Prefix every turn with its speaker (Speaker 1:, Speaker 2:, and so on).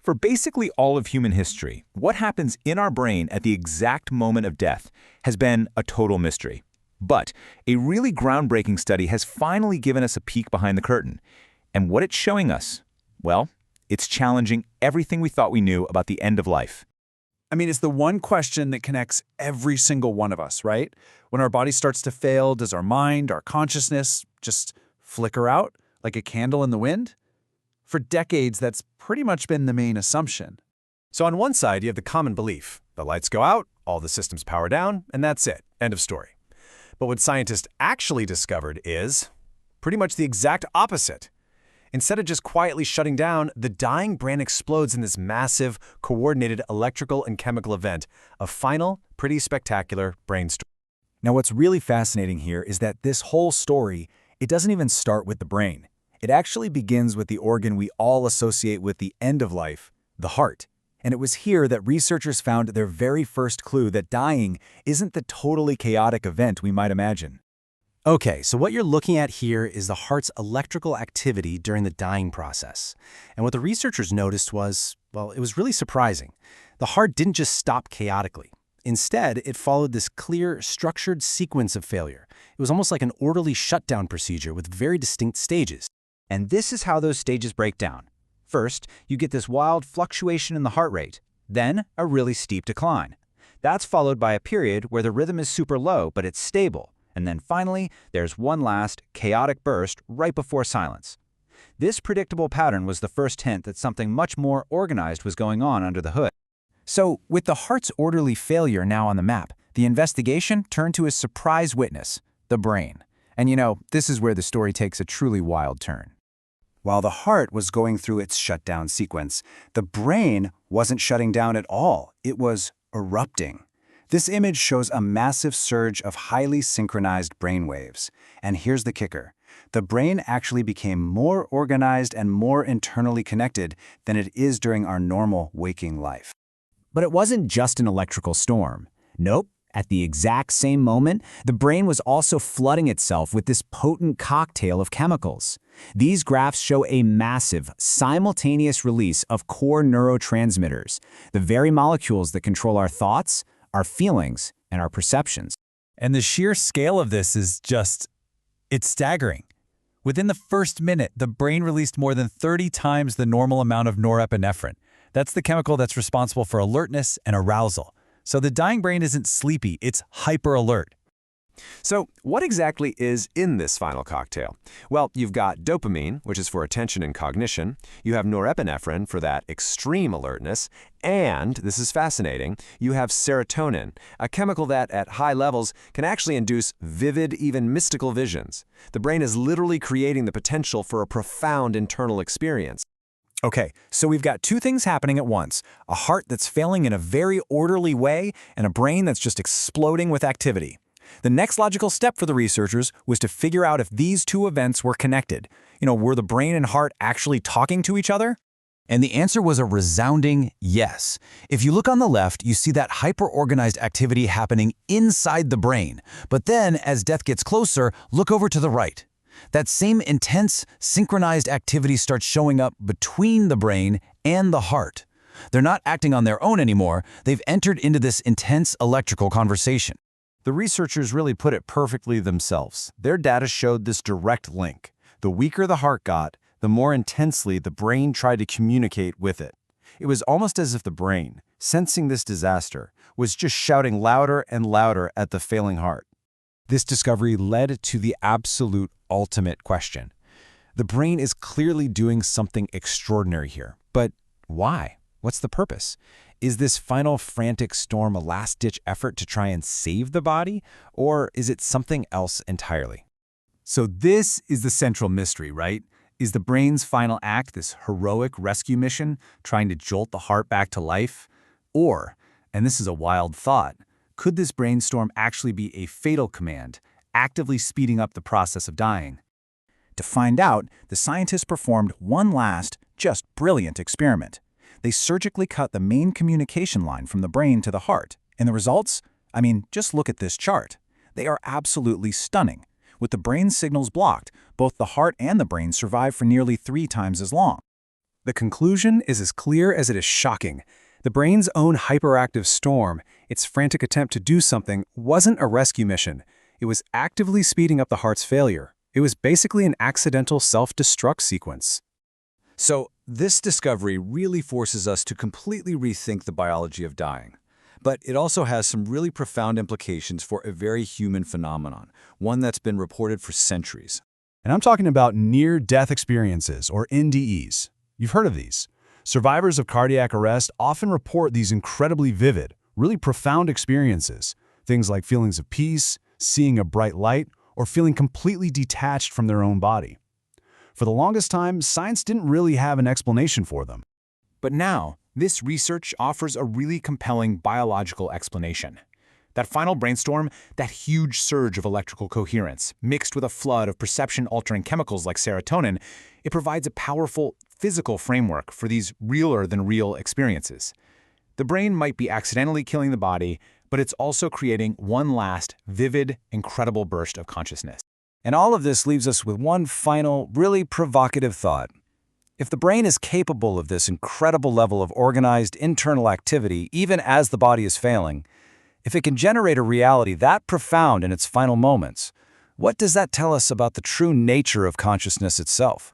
Speaker 1: For basically all of human history, what happens in our brain at the exact moment of death has been a total mystery. But a really groundbreaking study has finally given us a peek behind the curtain. And what it's showing us, well, it's challenging everything we thought we knew about the end of life.
Speaker 2: I mean, it's the one question that connects every single one of us, right? When our body starts to fail, does our mind, our consciousness just flicker out like a candle in the wind? For decades, that's pretty much been the main assumption.
Speaker 3: So on one side, you have the common belief. The lights go out, all the systems power down, and that's it. End of story. But what scientists actually discovered is pretty much the exact opposite. Instead of just quietly shutting down, the dying brain explodes in this massive, coordinated electrical and chemical event, a final, pretty spectacular brainstorm.
Speaker 4: Now, what's really fascinating here is that this whole story, it doesn't even start with the brain. It actually begins with the organ we all associate with the end of life, the heart. And it was here that researchers found their very first clue that dying isn't the totally chaotic event we might imagine.
Speaker 3: Okay, so what you're looking at here is the heart's electrical activity during the dying process. And what the researchers noticed was, well, it was really surprising. The heart didn't just stop chaotically. Instead, it followed this clear, structured sequence of failure. It was almost like an orderly shutdown procedure with very distinct stages.
Speaker 5: And this is how those stages break down. First, you get this wild fluctuation in the heart rate, then a really steep decline. That's followed by a period where the rhythm is super low, but it's stable. And then finally, there's one last, chaotic burst right before silence. This predictable pattern was the first hint that something much more organized was going on under the hood.
Speaker 4: So, with the heart's orderly failure now on the map, the investigation turned to a surprise witness, the brain. And this is where the story takes a truly wild turn.
Speaker 6: While the heart was going through its shutdown sequence, the brain wasn't shutting down at all. It was erupting. This image shows a massive surge of highly synchronized brain waves. And here's the kicker. The brain actually became more organized and more internally connected than it is during our normal waking life.
Speaker 5: But it wasn't just an electrical storm. Nope. At the exact same moment, the brain was also flooding itself with this potent cocktail of chemicals. These graphs show a massive, simultaneous release of core neurotransmitters, the very molecules that control our thoughts, our feelings, and our perceptions.
Speaker 2: And the sheer scale of this is it's staggering. Within the first minute, the brain released more than 30 times the normal amount of norepinephrine. That's the chemical that's responsible for alertness and arousal. So the dying brain isn't sleepy, it's hyper-alert.
Speaker 3: So what exactly is in this final cocktail? Well, you've got dopamine, which is for attention and cognition. You have norepinephrine for that extreme alertness. And, this is fascinating, you have serotonin, a chemical that, at high levels, can actually induce vivid, even mystical visions. The brain is literally creating the potential for a profound internal experience.
Speaker 4: Okay, so we've got two things happening at once, a heart that's failing in a very orderly way and a brain that's just exploding with activity. The next logical step for the researchers was to figure out if these two events were connected. Were the brain and heart actually talking to each other? And the answer was a resounding yes. If you look on the left, you see that hyper-organized activity happening inside the brain. But then, as death gets closer, look over to the right. That same intense, synchronized activity starts showing up between the brain and the heart. They're not acting on their own anymore. They've entered into this intense electrical conversation.
Speaker 3: The researchers really put it perfectly themselves. Their data showed this direct link. The weaker the heart got, the more intensely the brain tried to communicate with it. It was almost as if the brain, sensing this disaster, was just shouting louder and louder at the failing heart. This discovery led to the absolute ultimate question. The brain is clearly doing something extraordinary here. But why? What's the purpose? Is this final frantic storm a last-ditch effort to try and save the body? Or is it something else entirely?
Speaker 4: So this is the central mystery, right? Is the brain's final act this heroic rescue mission trying to jolt the heart back to life? Or, and this is a wild thought, could this brainstorm actually be a fatal command, actively speeding up the process of dying? To find out, the scientists performed one last, just brilliant experiment. They surgically cut the main communication line from the brain to the heart. And the results? I mean, just look at this chart. They are absolutely stunning. With the brain's signals blocked, both the heart and the brain survive for nearly 3 times as long.
Speaker 3: The conclusion is as clear as it is shocking. The brain's own hyperactive storm, its frantic attempt to do something, wasn't a rescue mission. It was actively speeding up the heart's failure. It was basically an accidental self-destruct sequence.
Speaker 4: So, this discovery really forces us to completely rethink the biology of dying. But it also has some really profound implications for a very human phenomenon, one that's been reported for centuries.
Speaker 3: And I'm talking about near-death experiences, or NDEs. You've heard of these. Survivors of cardiac arrest often report these incredibly vivid, really profound experiences. Things like feelings of peace, seeing a bright light, or feeling completely detached from their own body. For the longest time, science didn't really have an explanation for them.
Speaker 1: But now, this research offers a really compelling biological explanation. That final brainstorm, that huge surge of electrical coherence, mixed with a flood of perception-altering chemicals like serotonin, it provides a powerful physical framework for these realer-than-real experiences. The brain might be accidentally killing the body, but it's also creating one last, vivid, incredible burst of consciousness.
Speaker 6: And all of this leaves us with one final, really provocative thought. If the brain is capable of this incredible level of organized internal activity, even as the body is failing, if it can generate a reality that profound in its final moments, what does that tell us about the true nature of consciousness itself?